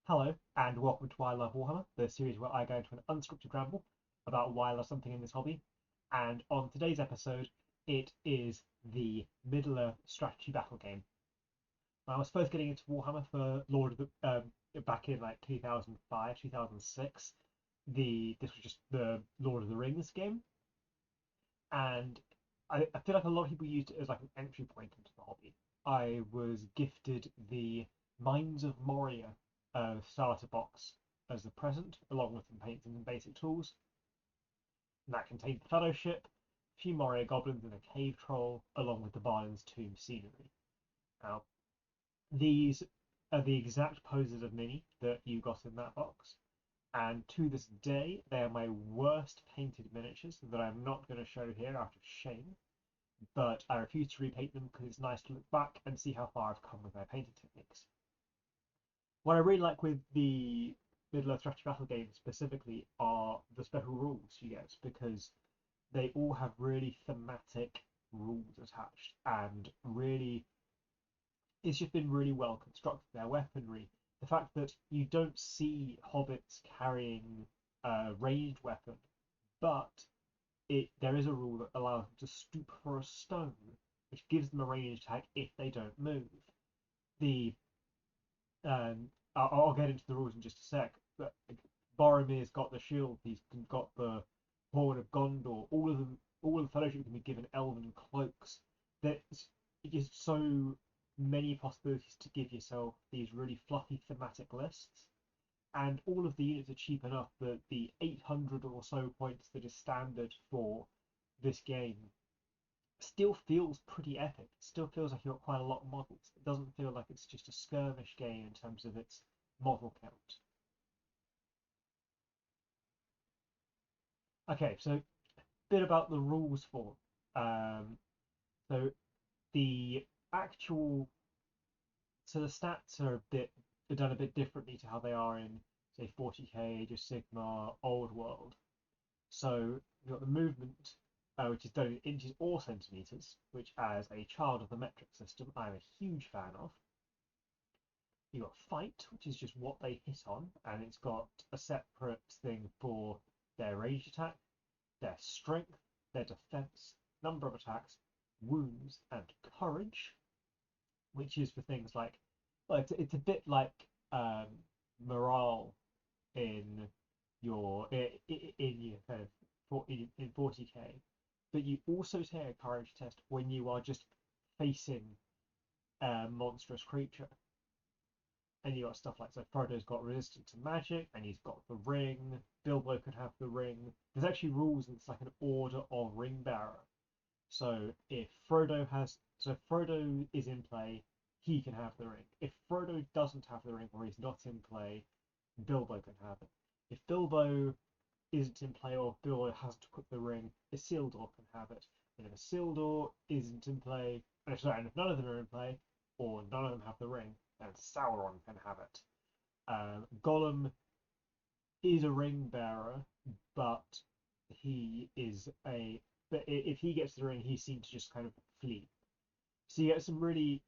Hello, and welcome to Why I Love Warhammer, the series where I go into an unscripted ramble about why I love something in this hobby. And on today's episode, it is the Middle-earth strategy battle game. I was first getting into Warhammer for Lord of the back in like 2005, 2006. This was just the Lord of the Rings game, and I feel like a lot of people used it as like an entry point into the hobby. I was gifted the Mines of Moria starter box as a present, along with some paints and basic tools. And that contained the Fellowship, a few Moria goblins, and a cave troll, along with the Balin's tomb scenery. Now, these are the exact poses of Mini that you got in that box, and to this day, they are my worst painted miniatures that I'm not going to show here out of shame, but I refuse to repaint them because it's nice to look back and see how far I've come with my painting techniques. What I really like with the Middle-earth strategy battle game specifically are the special rules you get, because they all have really thematic rules attached, and really it's just been really well constructed. Their weaponry, the fact that you don't see hobbits carrying a ranged weapon, but there is a rule that allows them to stoop for a stone, which gives them a ranged attack if they don't move. The I'll get into the rules in just a sec, but Boromir's got the shield. He's got the Horn of Gondor. All of the Fellowship can be given elven cloaks. There's just so many possibilities to give yourself these really fluffy thematic lists, and all of the units are cheap enough that the 800 or so points that is standard for this game still feels pretty epic. It still feels like you've got quite a lot of models. It doesn't feel like it's just a skirmish game in terms of its model count. Okay, so a bit about the rules for so the actual the stats are done a bit differently to how they are in say 40k, Age of Sigmar, Old World. So you've got the movement, which is done in inches or centimeters, which, as a child of the metric system, I'm a huge fan of. You've got fight, which is just what they hit on, and it's got a separate thing for their ranged attack, their strength, their defense, number of attacks, wounds, and courage, which is for things like, well, it's a bit like um, morale in your kind of in 40k, but you also take a courage test when you are just facing a monstrous creature. And you got stuff like, so Frodo's got resistance to magic, and he's got the ring. Bilbo could have the ring. There's actually rules, and it's like an order of ring bearer. So if Frodo is in play, he can have the ring. If Frodo doesn't have the ring, or he's not in play, Bilbo can have it. If Bilbo isn't in play, or Bilbo hasn't equipped the ring, Isildur can have it. And if Isildur isn't in play, and if none of them are in play, or none of them have the ring, then Sauron can have it. Gollum is a ring bearer, but he is a but if he gets the ring, he seems to just kind of flee. So you get some really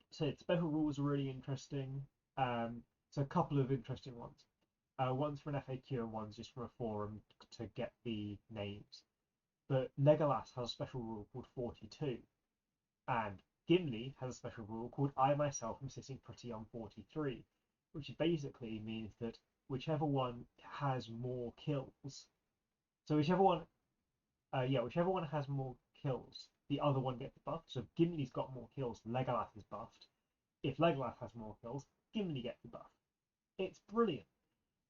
so special rules are really interesting. So a couple of interesting ones. One's for an FAQ and one's just for a forum to get the names. But Legolas has a special rule called 42, and Gimli has a special rule called I myself am sitting pretty on 43, which basically means that whichever one has more kills, so whichever one has more kills, the other one gets buffed. So if Gimli's got more kills, Legolas is buffed. If Legolas has more kills, Gimli gets the buff. It's brilliant.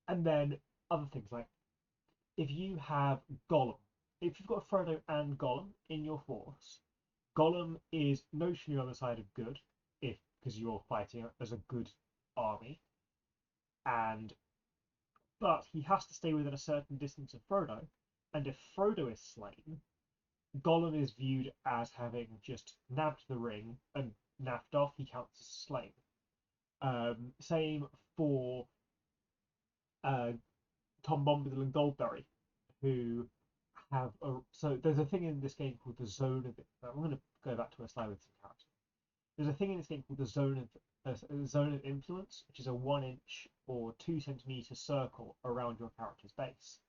And then other things like if you have Gollum, if you've got Frodo and Gollum in your force, Gollum is notionally on the side of good, if because you're fighting as a good army, and but he has to stay within a certain distance of Frodo, and if Frodo is slain, Gollum is viewed as having just nabbed the ring and napped off. He counts as slain. Same for uh, Tom Bombadil and Goldberry, who so there's a thing in this game called the zone of. I'm going to go back to a slide with some characters. There's a thing in this game called the zone of a zone of influence, which is a 1 inch or 2 centimeter circle around your character's base,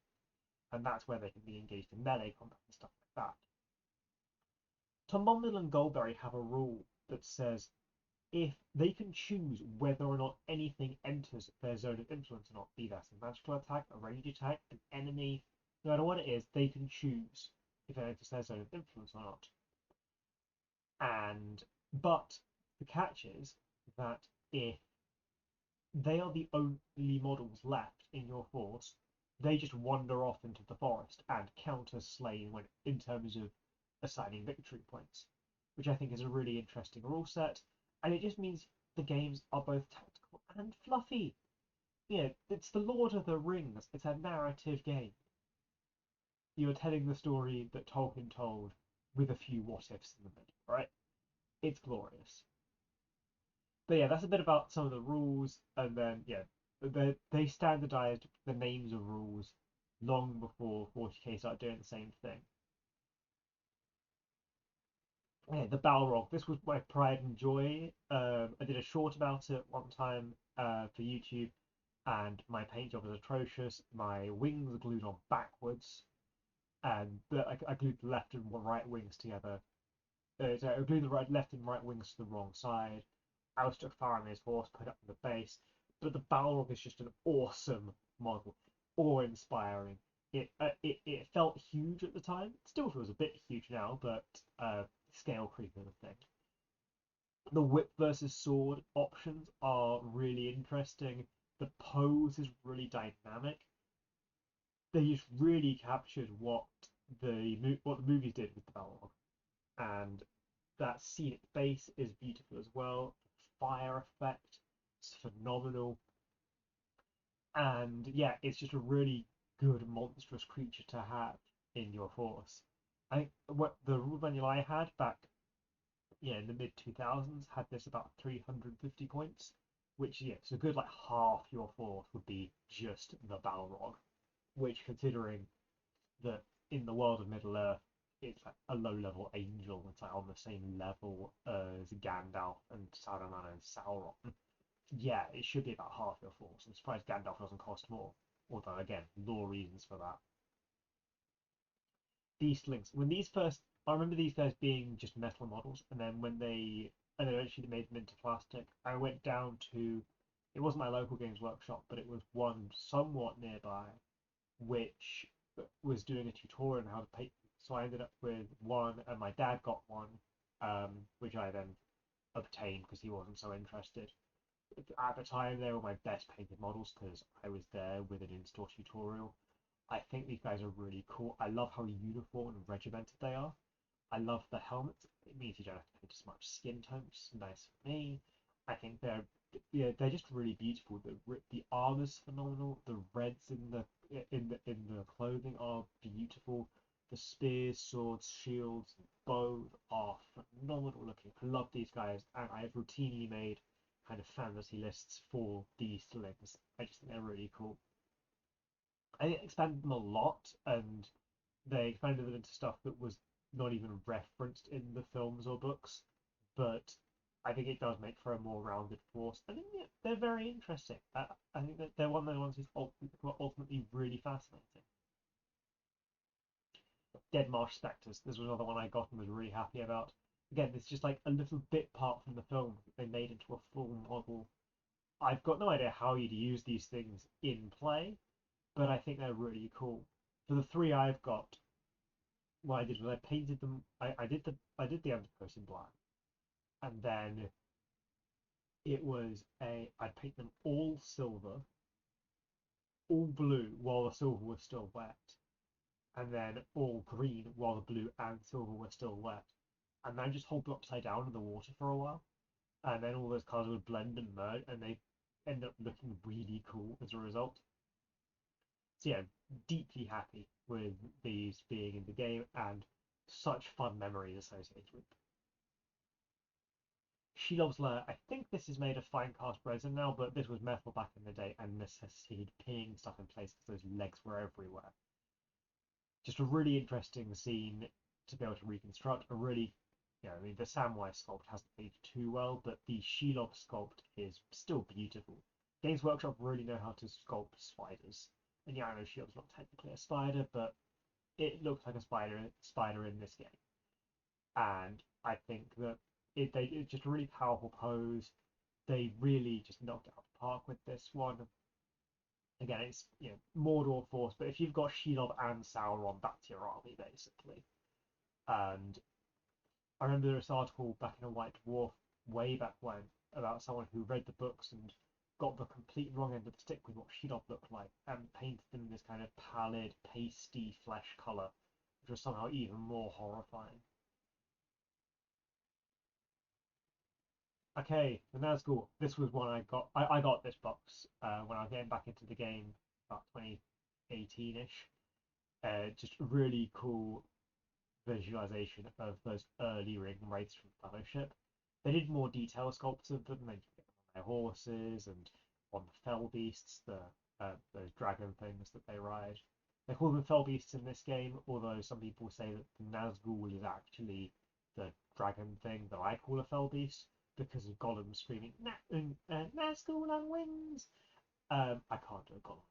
and that's where they can be engaged in melee combat and stuff like that. Tom Bombadil and Goldberry have a rule that says if they can choose whether or not anything enters their zone of influence or not, be that a magical attack, a ranged attack, an enemy, no matter what it is, they can choose if it enters their zone of influence or not. But the catch is that if they are the only models left in your force, they just wander off into the forest and count as slain when in terms of assigning victory points, which I think is a really interesting rule set, and it just means the games are both tactical and fluffy. It's the Lord of the Rings. It's a narrative game. You're telling the story that Tolkien told with a few what ifs in the middle, right? It's glorious. But yeah, that's a bit about some of the rules, and then yeah, they standardized the names of rules long before 40k started doing the same thing. Yeah, the Balrog. This was my pride and joy. I did a short about it one time for YouTube, and my paint job was atrocious. My wings are glued on backwards, and I glued the left and right wings together. So I glued the left and right wings to the wrong side. I was took Faramir's horse, put up in the base, but the Balrog is just an awesome model, awe-inspiring. It felt huge at the time. It still feels a bit huge now, but scale creep is a thing. The whip versus sword options are really interesting. The pose is really dynamic. They just really captured what the movies did with the Balrog, and that scenic base is beautiful as well. The fire effect is phenomenal, and yeah, it's just a really good monstrous creature to have in your force. I think what the rule manual I had back, yeah, in the mid 2000s had this about 350 points, which yeah, so a good like half your force would be just the Balrog, which considering that in the world of Middle Earth, it's like a low-level angel. It's like on the same level as Gandalf and Saruman and Sauron. Yeah, it should be about half your force. I'm surprised Gandalf doesn't cost more. Although, again, lore reasons for that. Beastlinks. When these first, I remember these guys being just metal models, and then and then eventually they made them into plastic. I went down to, it wasn't my local games workshop, but it was one somewhat nearby, which was doing a tutorial on how to paint. So I ended up with one, and my dad got one, which I then obtained because he wasn't so interested. At the time, they were my best painted models because I was there with an in-store tutorial. I think these guys are really cool. I love how uniform and regimented they are. I love the helmets. It means you don't have to paint as much skin tone, which is nice for me. I think they're just really beautiful. The armor's phenomenal. The reds in the clothing are beautiful. The spears, swords, shields, bows are phenomenal looking. I love these guys, and I have routinely made kind of fantasy lists for these slings. I just think they're really cool. I expanded them a lot, and they expanded them into stuff that was not even referenced in the films or books, but I think it does make for a more rounded force. I think they're very interesting. I think that they're one of the ones who are ultimately really fascinating. Dead Marsh Spectres. This was another one I got and was really happy about. Again, it's just like a little bit part from the film that they made into a full model. I've got no idea how you'd use these things in play, but I think they're really cool. For the three I've got, what I did was I painted them. I did the undercoat in black, and then I'd paint them all silver, all blue while the silver was still wet, and then all green while the blue and silver were still wet, and then just hold them upside down in the water for a while, and then all those colors would blend and merge, and they end up looking really cool as a result. So yeah, deeply happy with these being in the game and such fun memories associated with them. Shilo's Lair. I think this is made of fine cast resin now, but this was metal back in the day and necessitated pinning stuff in place because those legs were everywhere. Just a really interesting scene to be able to reconstruct. A really I mean, the Samwise sculpt hasn't aged too well, but the Shilo sculpt is still beautiful. Games Workshop really know how to sculpt spiders. And yeah, I know Shilo's not technically a spider, but it looks like a spider in this game. And I think that it's just a really powerful pose. They really just knocked it out of the park with this one. Again, it's Mordor force, but if you've got Shelob and Sauron, that's your army basically. And I remember there was an article back in a White Dwarf way back when about someone who read the books and got the complete wrong end of the stick with what Shelob looked like and painted them this kind of pallid, pasty flesh colour, which was somehow even more horrifying. Okay, the Nazgul. This was one I got. I got this box when I was getting back into the game about 2018-ish. Just really cool visualization of those early ring wraiths from Fellowship. They did more detail sculpts of them. They get on their horses and on the fell beasts, those dragon things that they ride. They call them fell beasts in this game, although some people say that the Nazgul is actually the dragon thing that I call a fell beast because of Gollum screaming Nazgul on wings. I can't do a Gollum.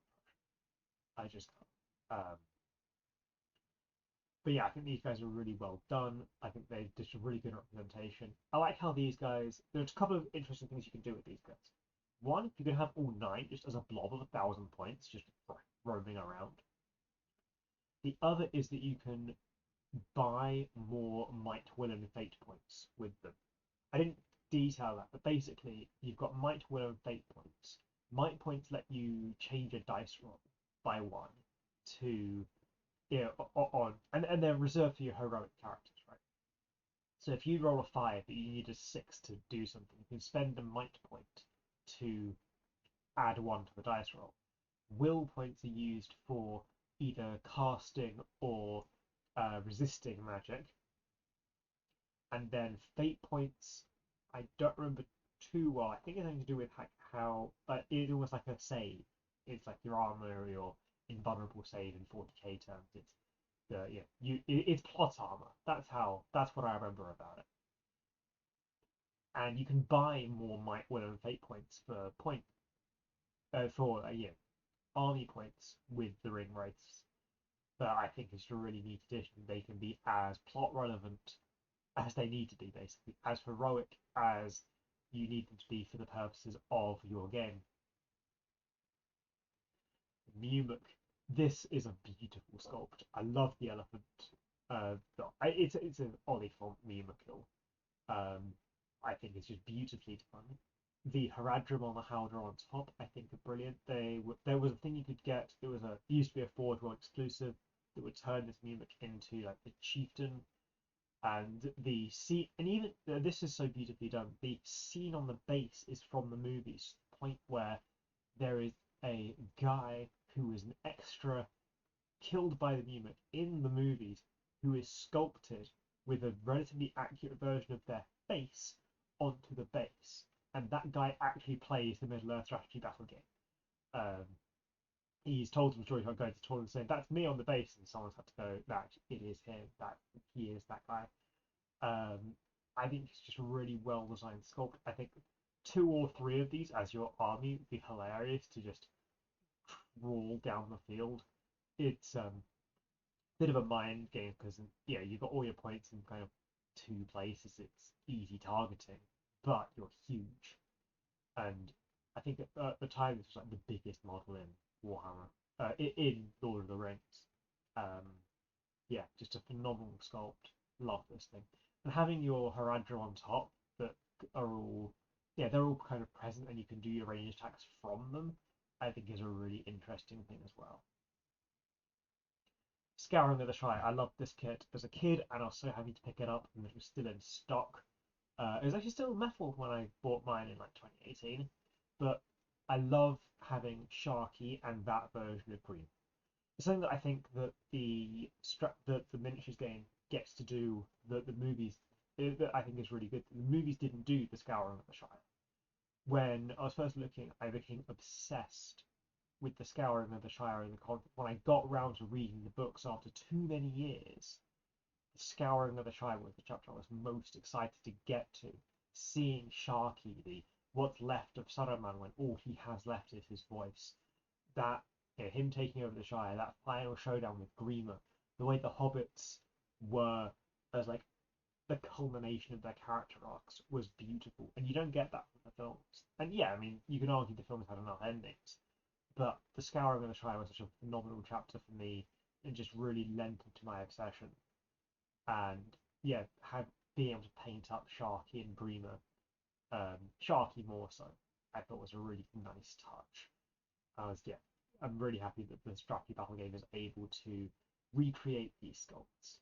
I just can't. But yeah, I think these guys are really well done. I think they did a really good representation. I like how these guys. There's a couple of interesting things you can do with these guys. One, you can have all nine just as a blob of 1,000 points, just roaming around. The other is that you can buy more might, will, and fate points with them. I didn't detail that, but basically, you've got might, will, and fate points. Might points let you change a dice roll by one to and they're reserved for your heroic characters, right? So if you roll a 5 but you need a 6 to do something, you can spend a might point to add 1 to the dice roll. Will points are used for either casting or resisting magic, and then fate points I don't remember too well. I think it's something to do with how it's almost like a save. It's like your armor or your invulnerable save in 40k terms. It's plot armor. That's what I remember about it. And you can buy more might, will, and fate points for army points with the ring wraiths. But I think it's a really neat addition. They can be as plot relevant as they need to be, basically, as heroic as you need them to be for the purposes of your game. Mumuk. This is a beautiful sculpt. I love the elephant. It's an Oliphant Mumukil. I think it's just beautifully done. The Haradrim on the Howdah on top, I think, are brilliant. There was a thing you could get. It used to be a Forge World exclusive that would turn this Mumuk into like the chieftain, and the scene, and even this is so beautifully done. The scene on the base is from the movies. The point where there is a guy who is an extra killed by the Mumuk in the movies who is sculpted with a relatively accurate version of their face onto the base, and that guy actually plays the Middle Earth strategy battle game. Um, he's told some stories about going to tournaments saying that's me on the base, and someone's had to go that it is him, that he is that guy. I think it's just a really well designed sculpt. I think 2 or 3 of these as your army would be hilarious to just roll down the field. It's bit of a mind game because you've got all your points in kind of 2 places. It's easy targeting, but you're huge. And I think at the time this was like the biggest model in Warhammer, in Lord of the Rings. Um, yeah, just a phenomenal sculpt. Love this thing. And having your Haradrim on top that are all they're all kind of present and you can do your range attacks from them, I think is a really interesting thing as well. Scouring of the Shire. I loved this kit as a kid, and I was so happy to pick it up, and it was still in stock. It was actually still metal when I bought mine in like 2018, but I love having Sharky and that version of green. It's something that I think that the miniatures game gets to do that the movies that I think is really good. The movies didn't do the Scouring of the Shire. When I was first looking, I became obsessed with the Scouring of the Shire and the content. When I got round to reading the books after too many years, The Scouring of the Shire was the chapter I was most excited to get to. Seeing Sharky, the what's left of Saruman when all he has left is his voice. That, you know, him taking over the Shire, that final showdown with Grima, the way the hobbits were as like the culmination of their character arcs was beautiful, and you don't get that from the films. And yeah, I mean, you can argue the films had enough endings, but the Scouring of the Shire was such a phenomenal chapter for me, and just really lent into my obsession. And yeah, had being able to paint up Sharky and Grima, Sharky more so, I thought was a really nice touch. Yeah, I'm really happy that the Strappy Battle game is able to recreate these sculpts.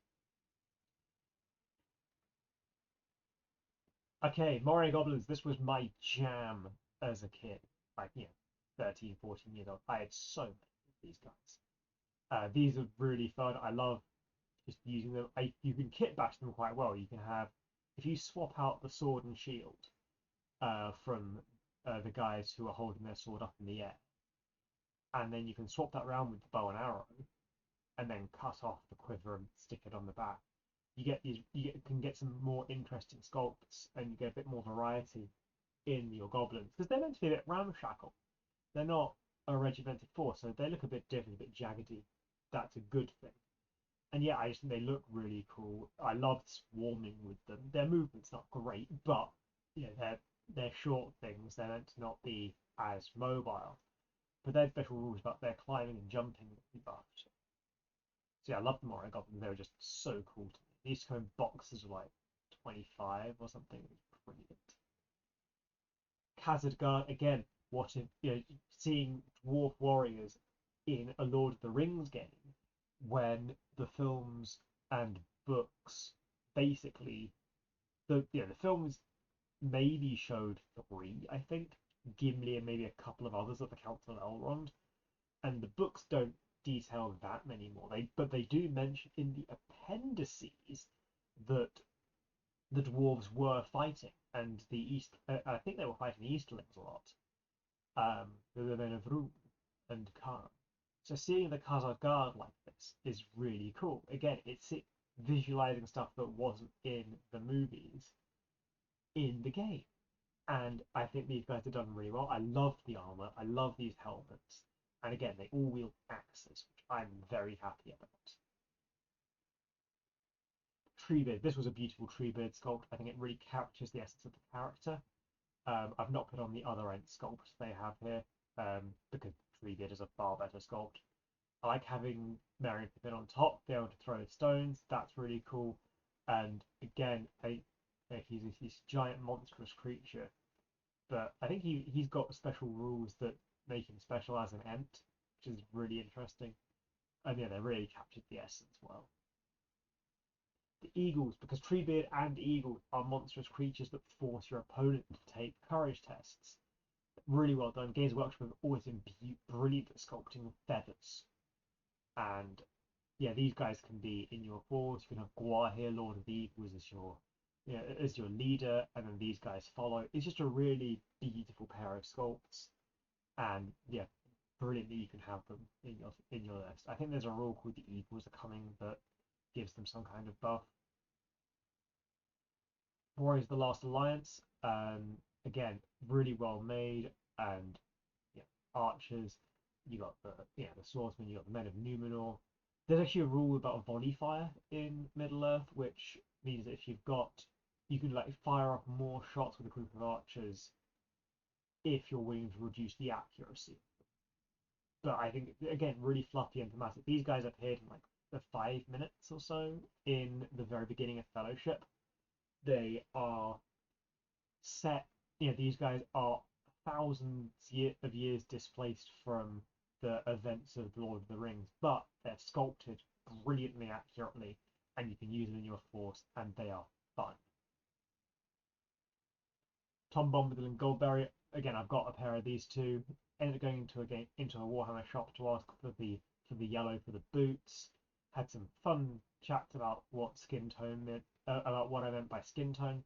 Okay, Mario Goblins, this was my jam as a kid. Like, 13, 14 years old. I had so many of these guys. These are really fun. I love just using them. You can kit bash them quite well. You can have, if you swap out the sword and shield from the guys who are holding their sword up in the air, and then you can swap that around with the bow and arrow, and then cut off the quiver and stick it on the back. Can get some more interesting sculpts, and you get a bit more variety in your goblins because they're meant to be a bit ramshackle. They're not a regimented force, so they look a bit different, a bit jaggedy. That's a good thing. And yeah, I just think they look really cool. I loved swarming with them. Their movement's not great, but they're short things. They're meant to not be as mobile. But there's special rules about their climbing and jumping that we buffed. So yeah, I love the Mario Goblins. They were just so cool to me. They used to come in boxes of like 25 or something. It was brilliant. Khazad again, seeing Dwarf Warriors in a Lord of the Rings game when the films and books basically the films maybe showed three, I think, Gimli and maybe a couple of others at the Council of Elrond, and the books don't detail that many more. But they do mention in the appendices that the dwarves were fighting, and the East. I think they were fighting the Easterlings a lot. The men of Rhûn and Khan. So seeing the Khazad like this is really cool. Again, it's visualizing stuff that wasn't in the movies in the game. And I think these guys have done really well. I love the armor. I love these helmets. And again, they all wield axes, which I'm very happy about. Treebeard. This was a beautiful Treebeard sculpt. I think it really captures the essence of the character. I've not put on the other end sculpt they have here because Treebeard is a far better sculpt. I like having Merry and Pippin on top, be able to throw stones. That's really cool. And again, he's this giant monstrous creature, but I think he's got special rules that make him special as an Ent, which is really interesting. And yeah, they really captured the essence well. The eagles, because Treebeard and eagles are monstrous creatures that force your opponent to take courage tests. Really well done. Games Workshop have always been brilliant at sculpting feathers. And yeah, these guys can be in your force. You can have Gwar here, Lord of the Eagles, as your leader, and then these guys follow. It's just a really beautiful pair of sculpts, and yeah, brilliant that you can have them in your list. I think there's a rule called the Eagles are coming that gives them some kind of buff. Warriors: The Last Alliance, again, really well made, and yeah, archers. You got the swordsmen. You got the men of Numenor. There's actually a rule about volley fire in Middle Earth, which means that if you can like fire off more shots with a group of archers if you're willing to reduce the accuracy. But I think again, really fluffy and thematic. These guys appeared in like the 5 minutes or so in the very beginning of Fellowship. They are set. These guys are thousands of years displaced from the events of Lord of the Rings, but they're sculpted brilliantly accurately, and you can use them in your force, and they are fun. Tom Bombadil and Goldberry. Again, I've got a pair of these two. Ended up going into a Warhammer shop to ask for the yellow for the boots. Had some fun chats about what skin tone meant, about what I meant by skin tone,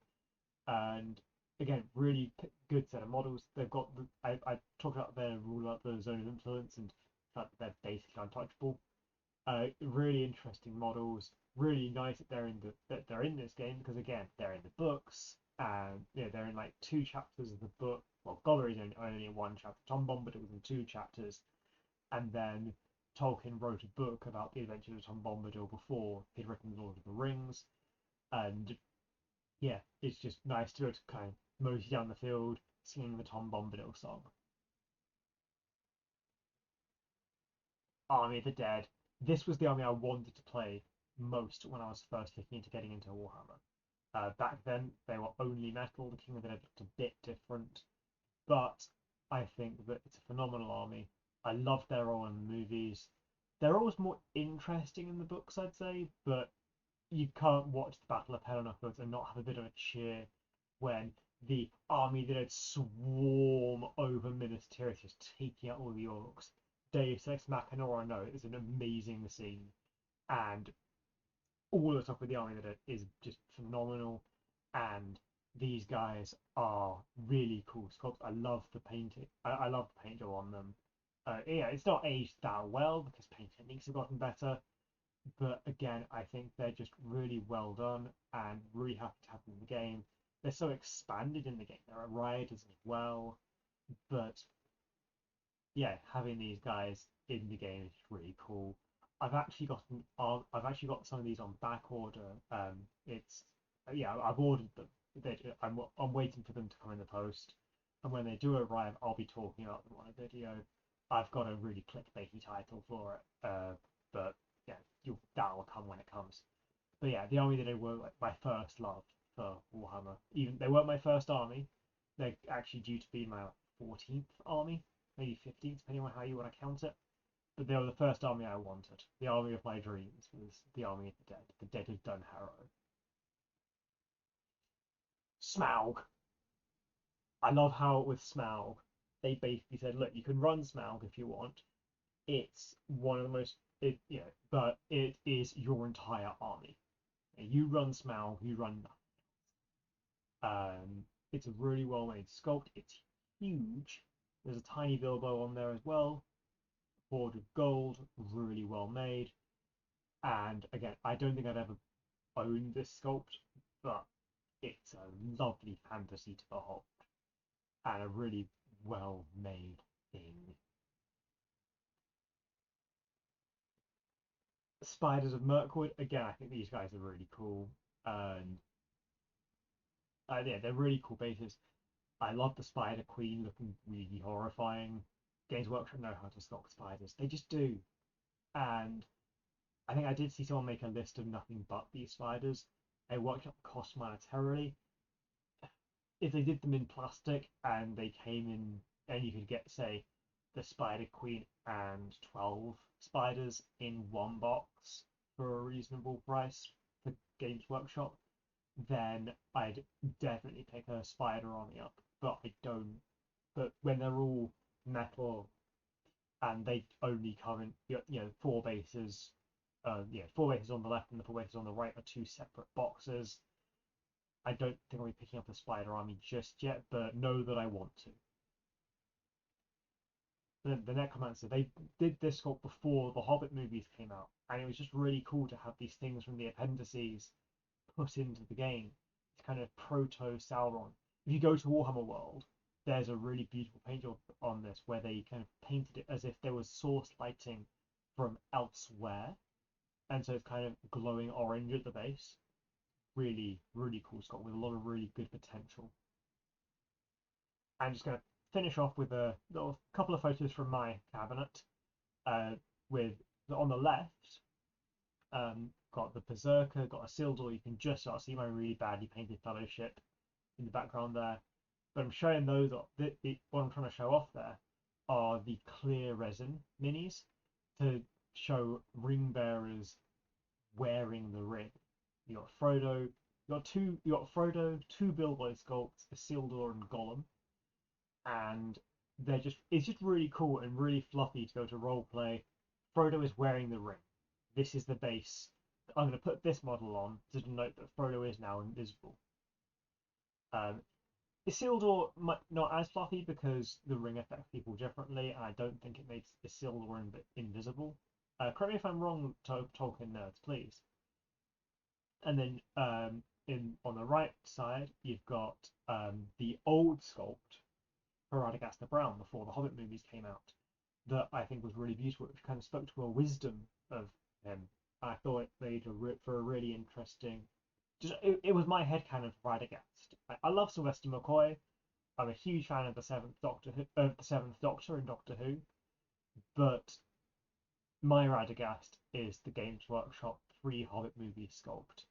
and again, really good set of models. They've got I talked about their rule about the zone of influence and the fact that they're basically untouchable. Really interesting models. Really nice that they're in this game because again they're in the books and they're in like two chapters of the book. Well, Goller is only in one chapter. Tom Bombadil was in two chapters, and then Tolkien wrote a book about the adventures of Tom Bombadil before he'd written The Lord of the Rings. And yeah, it's just nice to be able to kind of mosey down the field singing the Tom Bombadil song. Army of the Dead. This was the army I wanted to play most when I was first looking into getting into Warhammer. Back then, they were only metal. The King of the Dead looked a bit different, but I think that it's a phenomenal army. I love their role in the movies. They're always more interesting in the books, I'd say, but you can't watch the Battle of Pelennor and not have a bit of a cheer when the army that had swarm over Minas Tirith just taking out all the orcs. Deus Ex Machina or no, it's an amazing scene, and all the stuff with the army that is just phenomenal. And these guys are really cool sculpts. I love the painting. I love the paint job on them. Yeah, it's not aged that well because paint techniques have gotten better, but again, I think they're just really well done and really happy to have them in the game. They're so expanded in the game. There are riders as well, but yeah, having these guys in the game is really cool. I've actually got some of these on back order. It's yeah, I've ordered them. I'm waiting for them to come in the post, and when they do arrive, I'll be talking about them on a video. I've got a really clickbaity title for it, but yeah, that'll come when it comes. But yeah, the army that they were like my first love for Warhammer. Even they weren't my first army. They're actually due to be my 14th army, maybe 15th, depending on how you want to count it. But they were the first army I wanted. The army of my dreams was the army of the dead of Dunharrow. Smaug. I love how with Smaug, they basically said, look, you can run Smaug if you want. It's one of the most, but it is your entire army. You run Smaug, you run nothing. It's a really well made sculpt. It's huge. There's a tiny Bilbo on there as well. Board of gold, really well made. And again, I don't think I'd ever own this sculpt, but it's a lovely fantasy to behold and a really well made thing. Spiders of Mirkwood, again, I think these guys are really cool. And yeah, they're really cool bases. I love the Spider Queen looking really horrifying. Games Workshop know how to sculpt spiders. They just do. And I think I did see someone make a list of nothing but these spiders. They worked out the cost monetarily. If they did them in plastic and they came in, and you could get, say, the Spider Queen and 12 spiders in one box for a reasonable price for Games Workshop, then I'd definitely pick a spider army up. But I don't. But when they're all metal and they only come in, four bases, four bases on the left and the four bases on the right are two separate boxes. I don't think I'll be picking up a spider army just yet, but know that I want to. The Necromancer, they did this sculpt before the Hobbit movies came out, and it was just really cool to have these things from the appendices put into the game. It's kind of proto Sauron. If you go to Warhammer World, there's a really beautiful paint job on this where they kind of painted it as if there was source lighting from elsewhere, and so it's kind of glowing orange at the base. Really, really cool sculpt with a lot of really good potential. I'm just going to finish off with a little couple of photos from my cabinet. With on the left, got the Berserker, got a Isildur. You can just sort of see my really badly painted Fellowship in the background there. But I'm showing those off. What I'm trying to show off there are the clear resin minis to show ring bearers wearing the ring. You got Frodo. You got Frodo, two Bilbo sculpts, Isildur and Gollum, and it's just really cool and really fluffy to go to role play. Frodo is wearing the ring. This is the base. I'm going to put this model on to denote that Frodo is now invisible. Um, Isildur not as fluffy because the ring affects people differently, and I don't think it makes Isildur invisible. Correct me if I'm wrong, Tolkien nerds, please. And then in on the right side, you've got the old sculpt for Radagast the Brown before the Hobbit movies came out, that I think was really beautiful, which kind of spoke to a wisdom of him. I thought it made for a really interesting. It was my headcanon for Radagast. I love Sylvester McCoy. I'm a huge fan of the Seventh Doctor in Doctor Who, but my Radagast is the Games Workshop pre-Hobbit movie sculpt.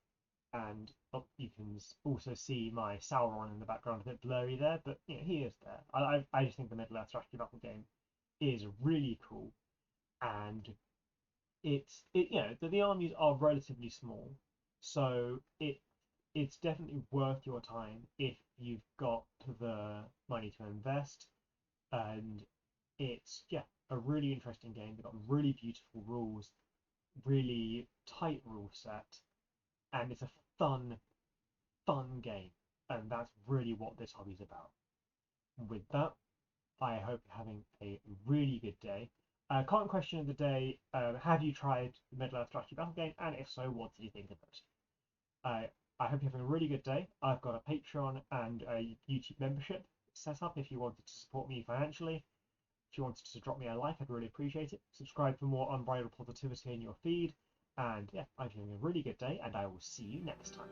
And you can also see my Sauron in the background, a bit blurry there, but you know, he is there. I just think the Middle Earth strategy battle game is really cool, and you know the armies are relatively small, so it's definitely worth your time if you've got the money to invest, and it's a really interesting game. They've got really beautiful rules, really tight rule set, and it's a fun game, and that's really what this hobby is about. With that, I hope you're having a really good day. Current question of the day: have you tried the Middle Earth strategy battle game, and if so, what did you think of it? I hope you're having a really good day. I've got a Patreon and a YouTube membership set up if you wanted to support me financially. If you wanted to drop me a like, I'd really appreciate it. Subscribe for more unbridled positivity in your feed. And yeah, I'm having a really good day, and I will see you next time.